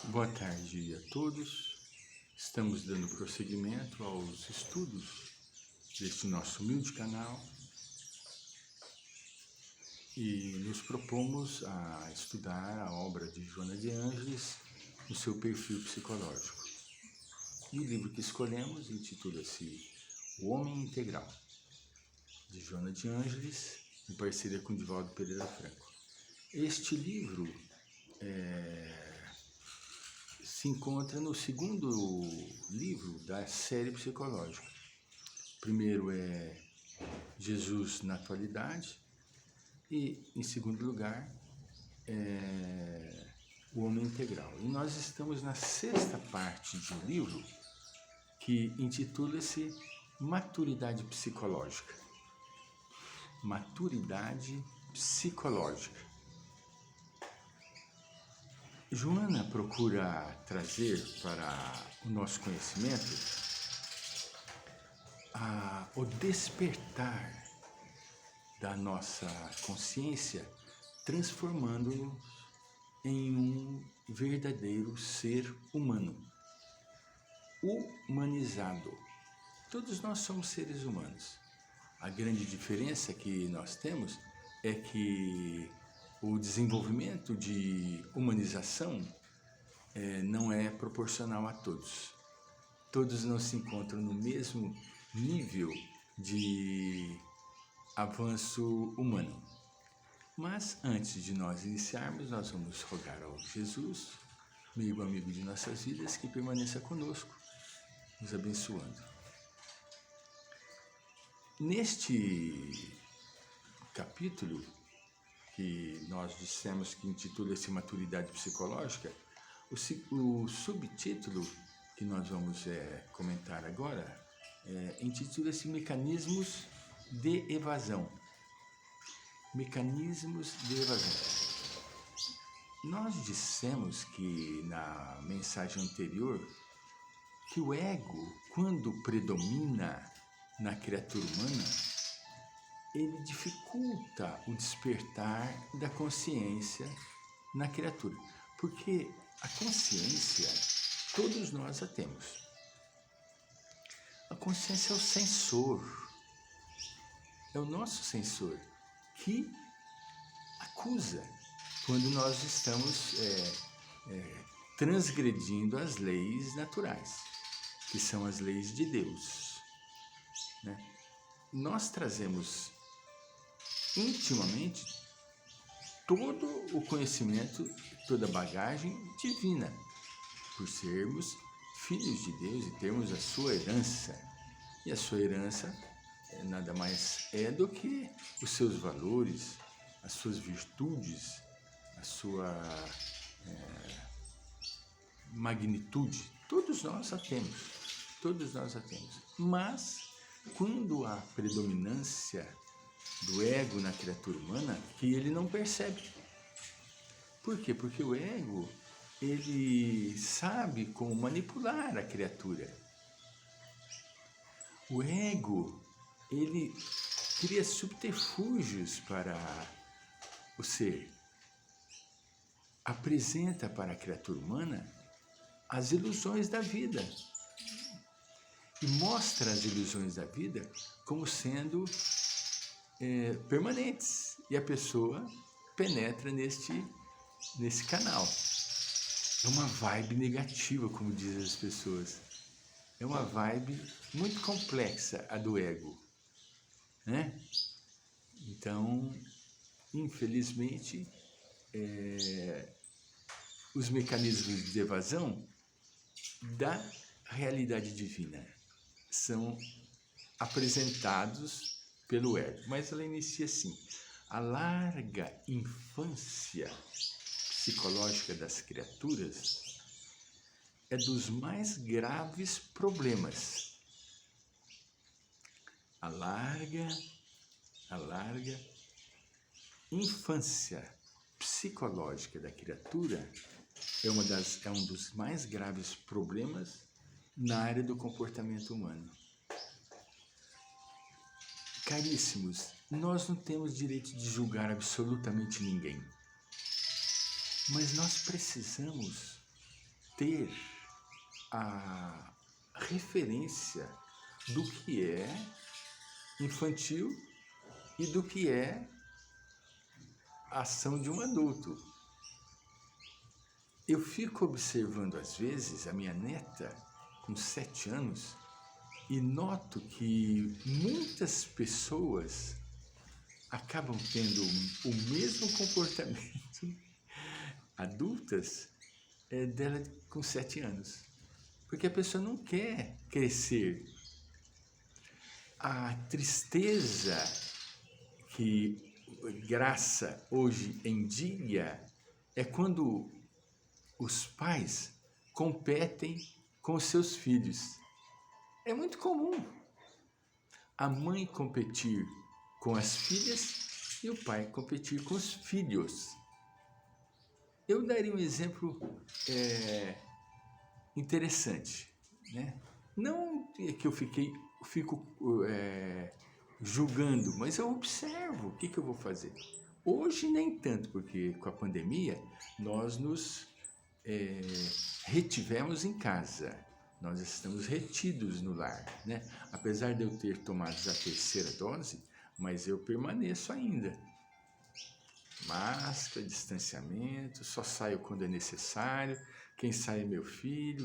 Boa tarde a todos. Estamos dando prosseguimento aos estudos deste nosso humilde canal e nos propomos a estudar a obra de Joana de Ângeles no seu perfil psicológico. E o livro que escolhemos intitula-se O Homem Integral, de Joana de Ângeles, em parceria com Divaldo Pereira Franco. Este livro se encontra no segundo livro da série psicológica. O primeiro é Jesus na Atualidade e, em segundo lugar, O Homem Integral. E nós estamos na sexta parte de um livro que intitula-se Maturidade Psicológica. Maturidade Psicológica. Joana procura trazer para o nosso conhecimento o despertar da nossa consciência, transformando-nos em um verdadeiro ser humano, humanizado. Todos nós somos seres humanos. A grande diferença que nós temos é que o desenvolvimento de humanização não é proporcional a todos. Todos não se encontram no mesmo nível de avanço humano. Mas antes de nós iniciarmos, nós vamos rogar ao Jesus, meio amigo de nossas vidas, que permaneça conosco, nos abençoando. Neste capítulo, que nós dissemos que intitula-se Maturidade Psicológica, o subtítulo que nós vamos comentar agora intitula-se Mecanismos de Evasão. Mecanismos de evasão. Nós dissemos que na mensagem anterior que o ego, quando predomina na criatura humana, ele dificulta o despertar da consciência na criatura, porque a consciência, todos nós a temos. A consciência é o sensor, é o nosso sensor que acusa quando nós estamos transgredindo as leis naturais, que são as leis de Deus, né? Nós trazemos intimamente todo o conhecimento, toda a bagagem divina, por sermos filhos de Deus e termos a sua herança. E a sua herança nada mais é do que os seus valores, as suas virtudes, a sua magnitude. Todos nós a temos, todos nós a temos. Mas quando há predominância do ego na criatura humana, que ele não percebe. Por quê? Porque o ego, ele sabe como manipular a criatura. O ego, ele cria subterfúgios para o ser. Apresenta para a criatura humana as ilusões da vida. E mostra as ilusões da vida como sendo permanentes, e a pessoa penetra nesse canal. É uma vibe negativa, como dizem as pessoas. É uma vibe muito complexa, a do ego, né? Então, infelizmente, os mecanismos de evasão da realidade divina são apresentados pelo ego, mas ela inicia assim: a larga infância psicológica das criaturas é dos mais graves problemas. A larga infância psicológica da criatura é um dos mais graves problemas na área do comportamento humano. Caríssimos, nós não temos direito de julgar absolutamente ninguém, mas nós precisamos ter a referência do que é infantil e do que é a ação de um adulto. Eu fico observando às vezes a minha neta com 7 anos e noto que muitas pessoas acabam tendo o mesmo comportamento adultas dela com 7 anos. Porque a pessoa não quer crescer. A tristeza que graça hoje em dia é quando os pais competem com os seus filhos. É muito comum a mãe competir com as filhas e o pai competir com os filhos. Eu daria um exemplo interessante, né? Não é que eu fico julgando, mas eu observo o que eu vou fazer. Hoje nem tanto, porque com a pandemia nós nos retivemos em casa. Nós estamos retidos no lar, né? Apesar de eu ter tomado a 3ª dose, mas eu permaneço ainda. Máscara, distanciamento, só saio quando é necessário. Quem sai é meu filho.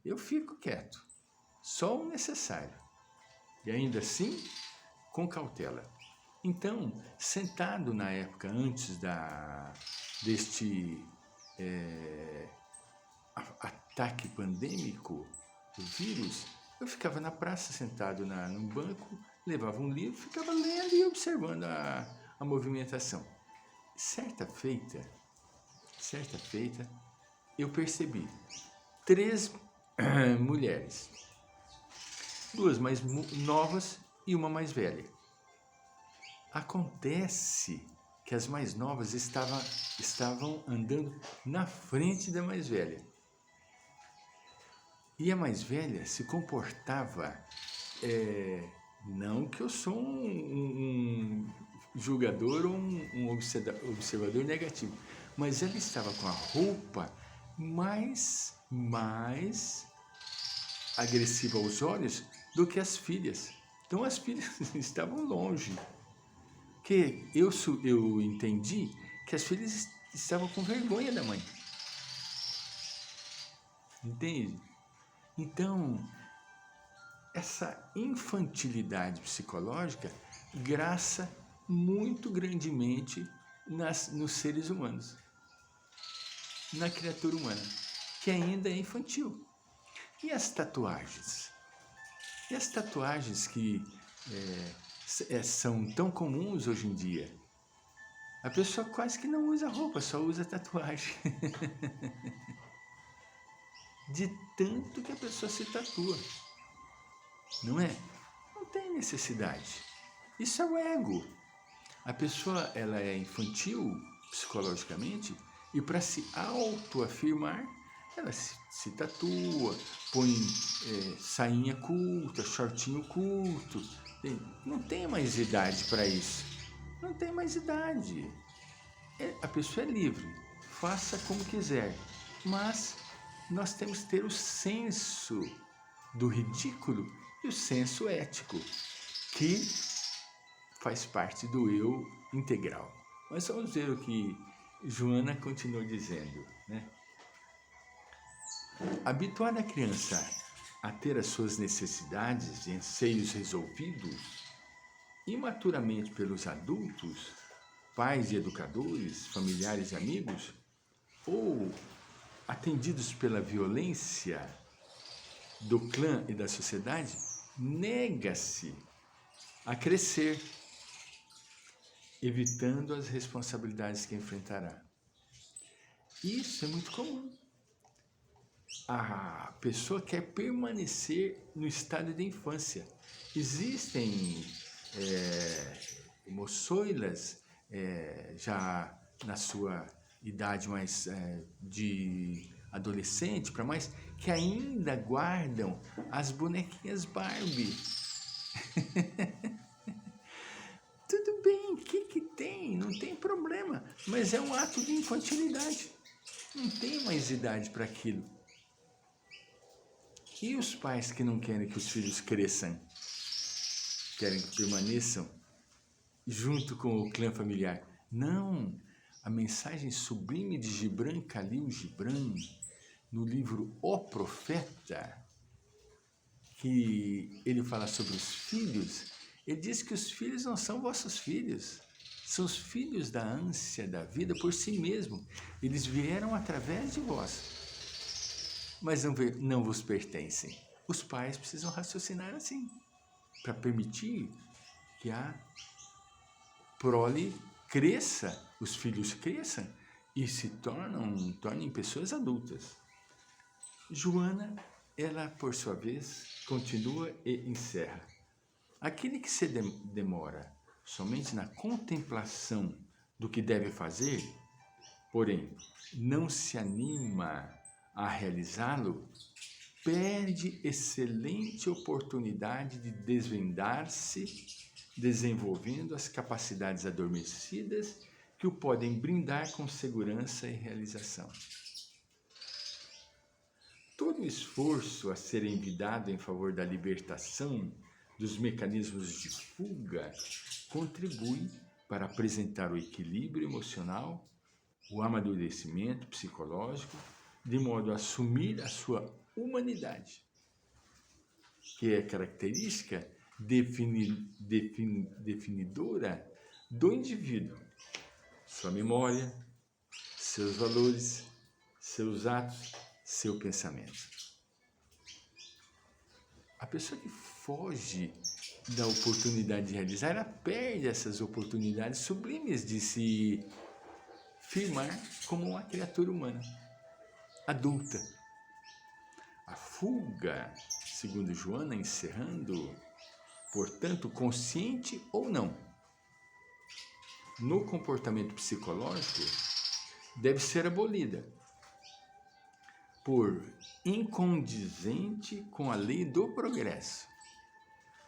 Eu fico quieto, só o necessário. E ainda assim, com cautela. Então, sentado na época antes deste ataque pandêmico do vírus, eu ficava na praça sentado num banco, levava um livro, ficava lendo e observando a movimentação. Certa feita, eu percebi 3 mulheres, 2 mais novas e uma mais velha. Acontece que as mais novas estavam andando na frente da mais velha. E a mais velha se comportava, não que eu sou um julgador ou um observador negativo, mas ela estava com a roupa mais agressiva aos olhos do que as filhas. Então as filhas estavam longe. Que eu entendi que as filhas estavam com vergonha da mãe. Entende? Então, essa infantilidade psicológica graça muito grandemente nos seres humanos, na criatura humana, que ainda é infantil. E as tatuagens? E as tatuagens que são tão comuns hoje em dia? A pessoa quase que não usa roupa, só usa tatuagem. De tanto que a pessoa se tatua. Não é? Não tem necessidade. Isso é o ego. A pessoa ela é infantil psicologicamente e para se autoafirmar, ela se tatua, põe sainha curta, shortinho curto. Não tem mais idade para isso. Não tem mais idade. A pessoa é livre, faça como quiser, mas nós temos que ter o senso do ridículo e o senso ético, que faz parte do eu integral. Mas vamos ver o que Joana continua dizendo, né? Habituar a criança a ter as suas necessidades e anseios resolvidos imaturamente pelos adultos, pais e educadores, familiares e amigos, ou atendidos pela violência do clã e da sociedade, nega-se a crescer, evitando as responsabilidades que enfrentará. Isso é muito comum. A pessoa quer permanecer no estado de infância. Existem moçoilas já na sua idade mais de adolescente para mais, que ainda guardam as bonequinhas Barbie. Tudo bem, o que tem? Não tem problema, mas é um ato de infantilidade. não tem mais idade para aquilo. E os pais que não querem que os filhos cresçam, querem que permaneçam junto com o clã familiar? Não! A mensagem sublime de Gibran Khalil Gibran, no livro O Profeta, que ele fala sobre os filhos, ele diz que os filhos não são vossos filhos, são os filhos da ânsia da vida por si mesmo. Eles vieram através de vós, mas não vos pertencem. Os pais precisam raciocinar assim, para permitir que a prole cresça, os filhos cresçam e se tornem pessoas adultas. Joana, ela por sua vez, continua e encerra. Aquele que se demora somente na contemplação do que deve fazer, porém não se anima a realizá-lo, perde excelente oportunidade de desvendar-se, desenvolvendo as capacidades adormecidas que o podem brindar com segurança e realização. Todo o esforço a ser envidado em favor da libertação dos mecanismos de fuga contribui para apresentar o equilíbrio emocional, o amadurecimento psicológico, de modo a assumir a sua humanidade, que é característica definidora do indivíduo, sua memória, seus valores, seus atos, seu pensamento. A pessoa que foge da oportunidade de realizar, ela perde essas oportunidades sublimes de se firmar como uma criatura humana, adulta. A fuga, segundo Joana, encerrando, portanto, consciente ou não, no comportamento psicológico, deve ser abolida por incondizente com a lei do progresso,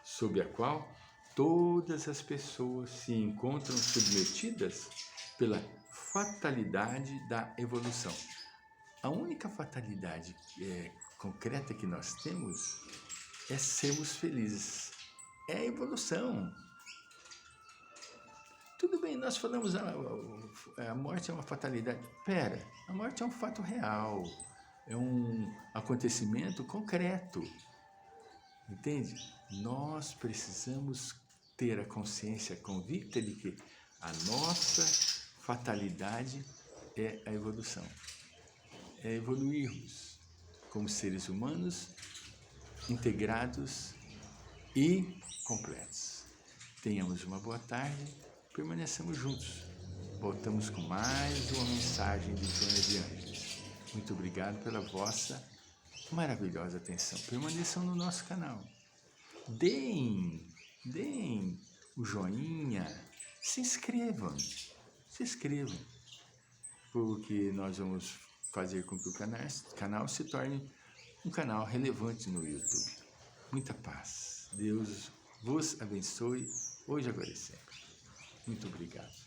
sob a qual todas as pessoas se encontram submetidas pela fatalidade da evolução. A única fatalidade concreta que nós temos é sermos felizes. É a evolução. Tudo bem, nós falamos a morte é uma fatalidade. Pera, a morte é um fato real. É um acontecimento concreto. Entende? Nós precisamos ter a consciência convicta de que a nossa fatalidade é a evolução. É evoluirmos como seres humanos integrados e completos. Tenhamos uma boa tarde, permaneçamos juntos. Voltamos com mais uma mensagem de Joana de Ângeles. Muito obrigado pela vossa maravilhosa atenção. Permaneçam no nosso canal. Deem o joinha, se inscrevam, porque nós vamos fazer com que o canal se torne um canal relevante no YouTube. Muita paz. Deus vos abençoe, hoje, agora e sempre. Muito obrigado.